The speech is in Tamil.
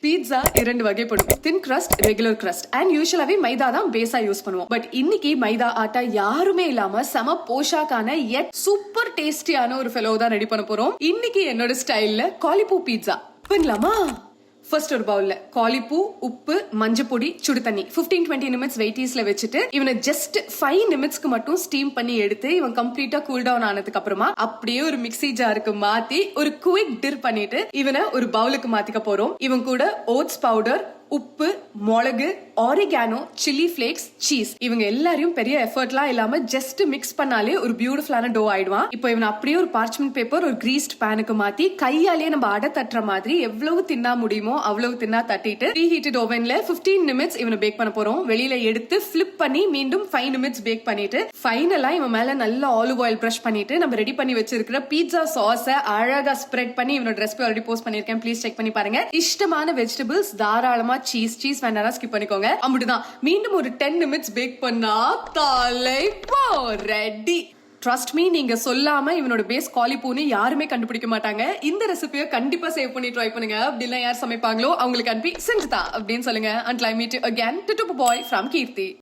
பீட்சா இரண்டு வகைப்படும். தின் கிரஸ்ட், ரெகுலர் கிரஸ்ட். அண்ட் யூசுவலாவே மைதா தான் பேஸா யூஸ் பண்ணுவோம். பட் இன்னைக்கு மைதா ஆட்டா யாருமே இல்லாம செம போஷாக்கான எட் சூப்பர் டேஸ்டியான ஒரு ஃபெலோ தான் ரெடி பண்ண போறோம். இன்னைக்கு என்னோட ஸ்டைல்ல காலிப்பூ பீட்சா பண்ணலாமா? ஃபர்ஸ்ட் ஒரு பவுல்ல காலிப்பூ, உப்பு, மஞ்சள் பொடி, சுடு தண்ணி 15-20 நிமிட்ஸ் வெயிட்டீஸ்ல வச்சுட்டு இவனை ஜஸ்ட் 5 நிமிட்ஸ்க்கு மட்டும் ஸ்டீம் பண்ணி எடுத்து இவன் கம்ப்ளீட்டா கூல் டவுன் ஆனதுக்கு அப்புறமா அப்படியே ஒரு மிக்ஸி ஜாருக்கு மாத்தி ஒரு குவிக் டிர் பண்ணிட்டு இவனை ஒரு பவுலுக்கு மாத்திக்க போறோம். இவன் கூட ஓட்ஸ் பவுடர், உப்பு, மிளகு, ஆரிகானோ, சில்லி பிளேக்ஸ், சீஸ் இவங்க எல்லாரையும் பெரிய எஃபர்ட்லாம் இல்லாம ஜஸ்ட் மிக்ஸ் பண்ணாலே ஒரு பியூட்டிஃபுல்லான டோ ஆயிடுவான். இப்போ இவன் அப்படியே ஒரு பார்ச்மெண்ட் பேப்பர், ஒரு கிரீஸ்ட் பேனுக்கு மாத்தி கையாலேயே நம்ம அடை தட்டுற மாதிரி எவ்வளவு தின்னா முடியுமோ அவ்வளவு தின்னா தட்டிட்டு ப்ரீ ஹீட்டட் ஓவன்ல 15 நிமிட்ஸ் இவனை பேக் பண்ண போறோம். வெளியில எடுத்து ஃபிளிப் பண்ணி மீண்டும் 5 நிமிட்ஸ் பேக் பண்ணிட்டு ஃபைனலா இவன் மேல நல்ல ஆலிவ் ஆயில் பிரஷ் பண்ணிட்டு நம்ம ரெடி பண்ணி வச்சிருக்கிற பீட்சா சாஸ அழகா ஸ்ப்ரெட் பண்ணி இவனோட ரெசிபி ஆல்ரெடி போஸ்ட் பண்ணிருக்கேன். ப்ளீஸ் செக் பண்ணி பாருங்க. இஷ்டமான வெஜிடபிள்ஸ் தாராளமா சீஸ் வேணா ஸ்கிப் பண்ணிக்கோங்க. அப்படிதான் மீண்டும் ஒரு 10 நிமிட்ஸ் பேக் பண்ணா தலைப்போ ரெடி. ட்ரஸ்ட் மீ, நீங்க சொல்லாம இவனோட பேஸ் காலிப்பூன்னு யாருமே கண்டுபிடிக்க மாட்டாங்க. இந்த ரெசிபியை கண்டிப்பா சேவ் பண்ணி ட்ரை பண்ணுங்க. அப்படின்னா யார் சமைப்பாங்களோ அவங்களுக்கு அனுப்பி செஞ்சுதா அப்படின்னு சொல்லுங்க. Until I meet you again, Tutu Boy from Kirti.